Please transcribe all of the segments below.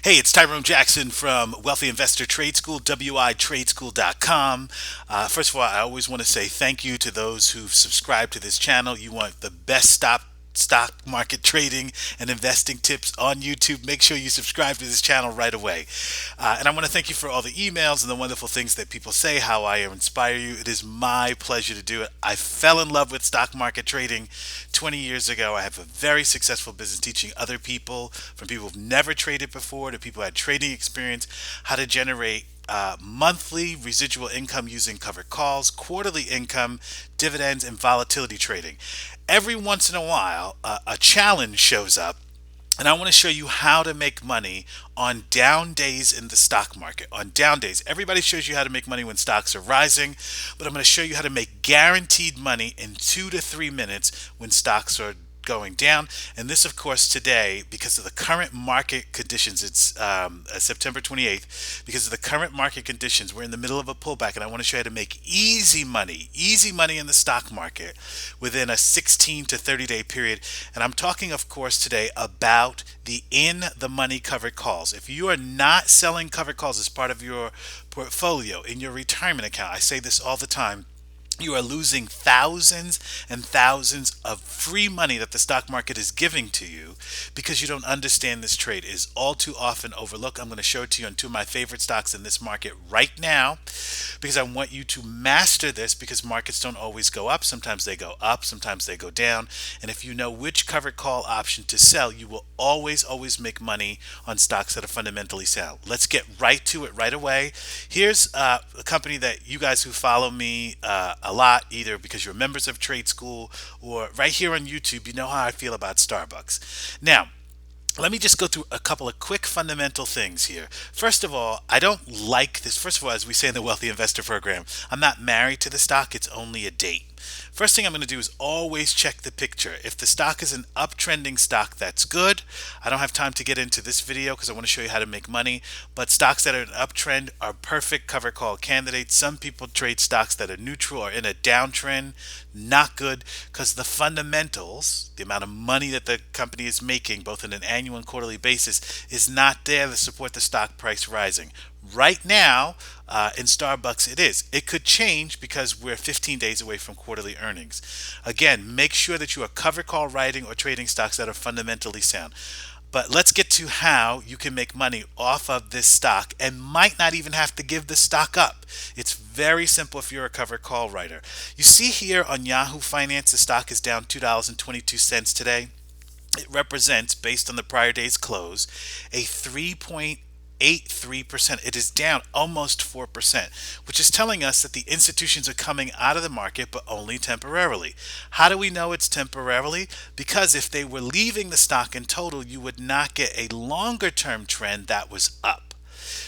Hey, it's Tyrone Jackson from Wealthy Investor Trade School, witradeschool.com. First of all, I always want to say thank you to those who've subscribed to this channel. You want the best stock market trading and investing tips on YouTube. Make sure you subscribe to this channel right away. And I want to thank you for all the emails and the wonderful things that people say, how I inspire you. It is my pleasure to do it. I fell in love with stock market trading 20 years ago. I have a very successful business teaching other people, from people who've never traded before to people who had trading experience, how to generate monthly residual income using covered calls, quarterly income, dividends, and volatility trading. Every once in a while, a challenge shows up, and I want to show you how to make money on down days in the stock market. On down days, everybody shows you how to make money when stocks are rising, but I'm going to show you how to make guaranteed money in 2 to 3 minutes when stocks are going down. And this, of course, today, because of the current market conditions, it's September 28th. Because of the current market conditions, we're in the middle of a pullback, and I want to show you how to make easy money in the stock market within a 16 to 30 day period. And I'm talking, of course, today about the in the money covered calls. If you are not selling covered calls as part of your portfolio in your retirement account, I say this all the time, you are losing thousands and thousands of free money that the stock market is giving to you because you don't understand this trade. It is all too often overlooked. I'm going to show it to you on two of my favorite stocks in this market right now because I want you to master this, because markets don't always go up. Sometimes they go up, sometimes they go down. And if you know which covered call option to sell, you will always make money on stocks that are fundamentally sound. Let's get right to it right away. Here's a company that you guys who follow me a lot, either because you're members of trade school or right here on YouTube, you know how I feel about Starbucks. Now, let me just go through a couple of quick fundamental things here. First of all, I don't like this. First of all, as we say in the Wealthy Investor Program, I'm not married to the stock, it's only a date. First thing I'm going to do is always check the picture. If the stock is an uptrending stock, that's good. I don't have time to get into this video because I want to show you how to make money, but stocks that are an uptrend are perfect cover call candidates. Some people trade stocks that are neutral or in a downtrend, not good, because the fundamentals, the amount of money that the company is making both on an annual and quarterly basis, is not there to support the stock price rising. Right now, in Starbucks, it is. It could change because we're 15 days away from quarterly earnings. Again, make sure that you are cover call writing or trading stocks that are fundamentally sound. But let's get to how you can make money off of this stock and might not even have to give the stock up. It's very simple if you're a cover call writer. You see here on Yahoo Finance, the stock is down $2.22 today. It represents, based on the prior day's close, a 3.83%. It is down almost 4%, which is telling us that the institutions are coming out of the market, but only temporarily. How do we know it's temporarily? Because if they were leaving the stock in total, you would not get a longer term trend that was up.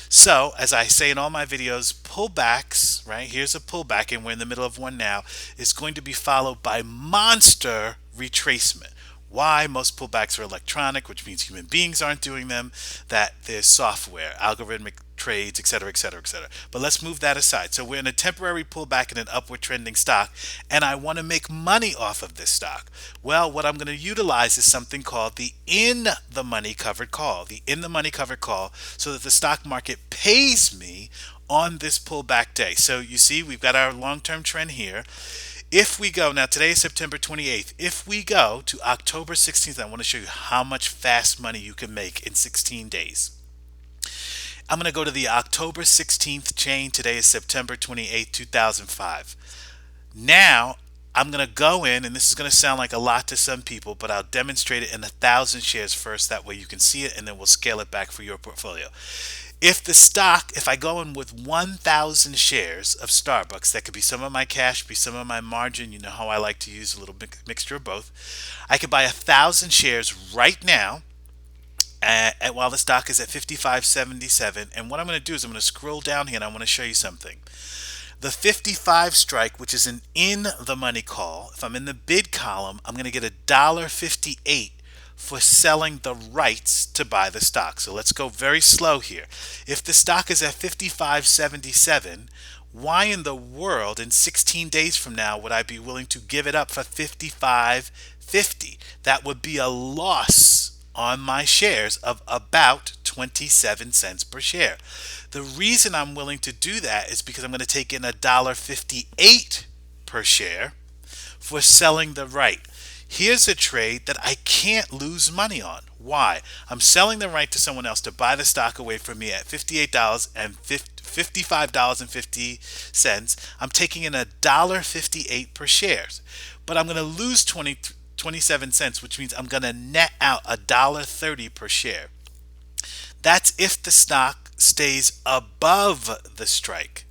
So, as I say in all my videos, pullbacks, right? Here's a pullback, and we're in the middle of one now, is going to be followed by monster retracement. Why? Most pullbacks are electronic, which means human beings aren't doing them, that there's software, algorithmic trades, etc., etc., etc. But let's move that aside. So we're in a temporary pullback in an upward trending stock, and I want to make money off of this stock. Well, what I'm going to utilize is something called the in the money covered call. The in the money covered call, so that the stock market pays me on this pullback day. So you see, we've got our long-term trend here. If we go, now today is September 28th, if we go to October 16th, I want to show you how much fast money you can make in 16 days. I'm going to go to the October 16th chain. Today is September 28th, 2005. Now, I'm going to go in, and this is going to sound like a lot to some people, but I'll demonstrate it in 1,000 shares first. That way you can see it, and then we'll scale it back for your portfolio. If I go in with 1,000 shares of Starbucks, that could be some of my cash, be some of my margin. You know how I like to use a little mixture of both. I could buy 1,000 shares right now while the stock is at 55.77. And what I'm going to do is I'm going to scroll down here and I want to show you something. The 55 strike, which is an in the money call, if I'm in the bid column, I'm going to get $1.58 for selling the rights to buy the stock. So let's go very slow here. If the stock is at 55.77, why in the world in 16 days from now would I be willing to give it up for 55.50? That would be a loss on my shares of about $1.27 per share. The reason I'm willing to do that is because I'm going to take in $1.58 per share for selling the right. Here's a trade that I can't lose money on. Why? I'm selling the right to someone else to buy the stock away from me at $55.50. I'm taking in $1.58 per share, but I'm going to lose 27 cents, which means I'm going to net out $1.30 per share. That's if the stock stays above the strike.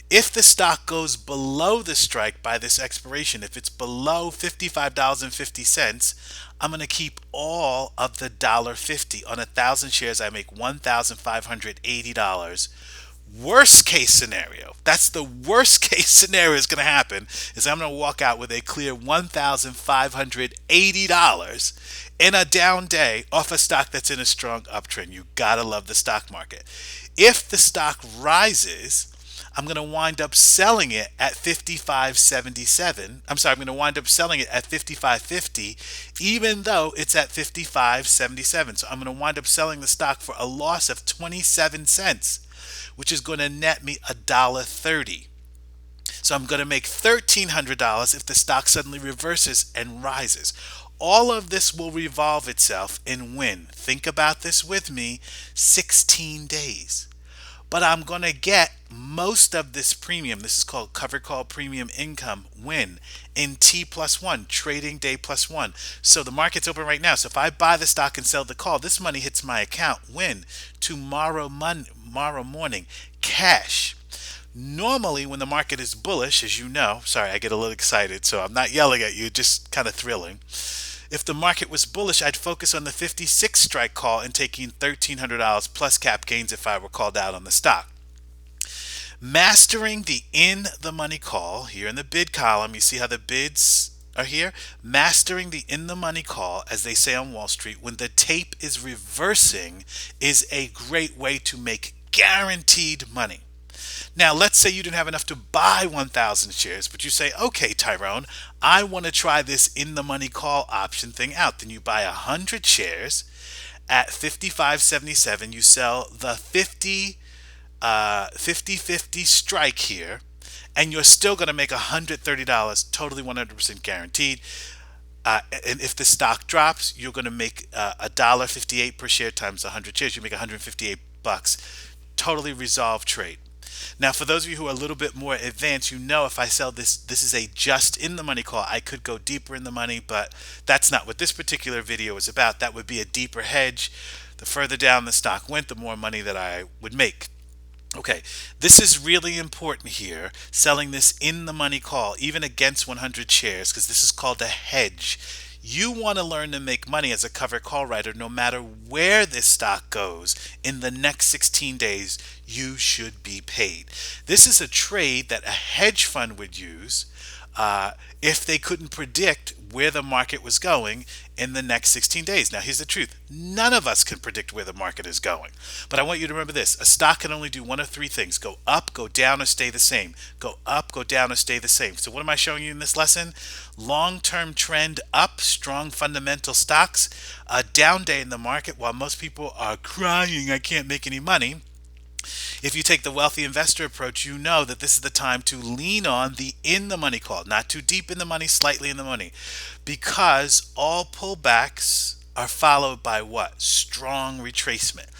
If the stock goes below the strike by this expiration, if it's below $55.50, I'm going to keep all of the $1.50. On 1,000 shares, I make $1,580. Worst case scenario, that's the worst case scenario is going to happen, is I'm going to walk out with a clear $1,580 in a down day off a stock that's in a strong uptrend. You got to love the stock market. If the stock rises, I'm going to wind up selling it at 55.77. I'm sorry, I'm going to wind up selling it at 55.50, even though it's at 55.77. So I'm going to wind up selling the stock for a loss of 27 cents, which is going to net me $1.30. So I'm going to make $1,300 if the stock suddenly reverses and rises. All of this will revolve itself in when, think about this with me, 16 days. But I'm going to get most of this premium. This is called covered call premium income when in T plus one, trading day plus one. So the market's open right now. So if I buy the stock and sell the call, this money hits my account when? Tomorrow morning, cash. Normally when the market is bullish, as you know, sorry, I get a little excited, so I'm not yelling at you, just kind of thrilling. If the market was bullish, I'd focus on the 56 strike call and taking $1,300 plus cap gains if I were called out on the stock. Mastering the in the money call, here in the bid column, you see how the bids are here? Mastering the in the money call, as they say on Wall Street, when the tape is reversing, is a great way to make guaranteed money. Now, let's say you didn't have enough to buy 1,000 shares, but you say, okay, Tyrone, I want to try this in the money call option thing out. Then you buy 100 shares at 55.77. You sell the 50 strike here, and you're still going to make $130, totally 100% guaranteed. And if the stock drops, you're going to make $1.58 per share times 100 shares. You make $158. Totally resolved trade. Now, for those of you who are a little bit more advanced, you know if I sell this, this is a just in the money call. I could go deeper in the money, but that's not what this particular video is about. That would be a deeper hedge. The further down the stock went, the more money that I would make. Okay, this is really important here, selling this in the money call, even against 100 shares, because this is called a hedge. You want to learn to make money as a covered call writer no matter where this stock goes. In the next 16 days, you should be paid. This is a trade that a hedge fund would use if they couldn't predict where the market was going in the next 16 days. Now, here's the truth. None of us can predict where the market is going. But I want you to remember this. A stock can only do one of three things. Go up, go down, or stay the same. Go up, go down, or stay the same. So what am I showing you in this lesson? Long-term trend up, strong fundamental stocks. A down day in the market while most people are crying, I can't make any money. If you take the wealthy investor approach, you know that this is the time to lean on the in the money call, not too deep in the money, slightly in the money, because all pullbacks are followed by what? Strong retracement.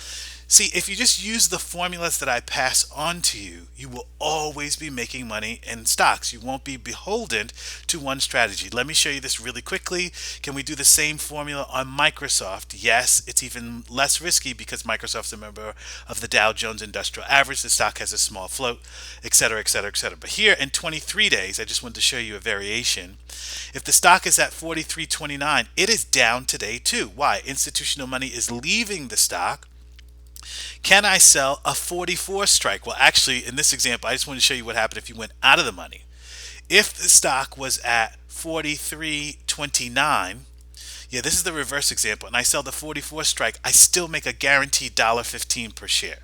See, if you just use the formulas that I pass on to you, you will always be making money in stocks. You won't be beholden to one strategy. Let me show you this really quickly. Can we do the same formula on Microsoft? Yes, it's even less risky because Microsoft's a member of the Dow Jones Industrial Average. The stock has a small float, etc., etc., etc. But here in 23 days, I just wanted to show you a variation. If the stock is at 43.29, it is down today too. Why? Institutional money is leaving the stock. Can I sell a 44 strike? Well, actually, in this example, I just want to show you what happened if you went out of the money. If the stock was at 43.29, yeah, this is the reverse example, and I sell the 44 strike, I still make a guaranteed $1.15 per share.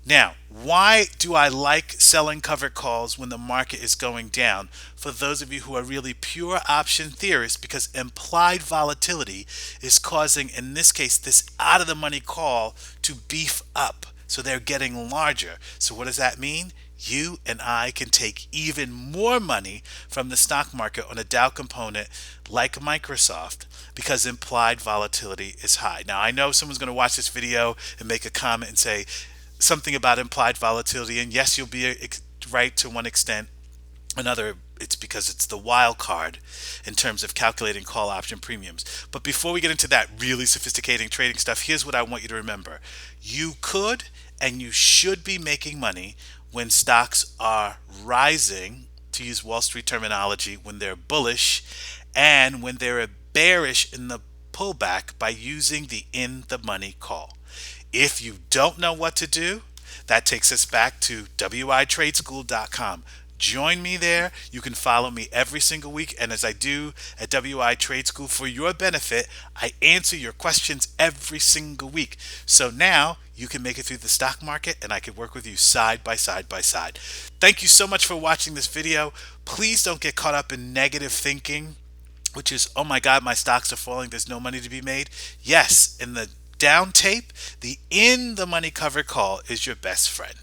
Now, why do I like selling covered calls when the market is going down? For those of you who are really pure option theorists, because implied volatility is causing, in this case, this out of the money call to beef up. So they're getting larger. So what does that mean? You and I can take even more money from the stock market on a Dow component like Microsoft because implied volatility is high. Now, I know someone's going to watch this video and make a comment and say something about implied volatility, and yes, you'll be right to one extent. Another, it's because it's the wild card in terms of calculating call option premiums. But before we get into that really sophisticated trading stuff, here's what I want you to remember. You could and you should be making money when stocks are rising, to use Wall Street terminology, when they're bullish, and when they're bearish in the pullback by using the in the money call. If you don't know what to do, that takes us back to witradeschool.com. Join me there. You can follow me every single week. And as I do at WI Trade School for your benefit, I answer your questions every single week. So now you can make it through the stock market and I can work with you side by side by side. Thank you so much for watching this video. Please don't get caught up in negative thinking, which is, oh my God, my stocks are falling, there's no money to be made. Yes, in the down tape, the in the money covered call is your best friend.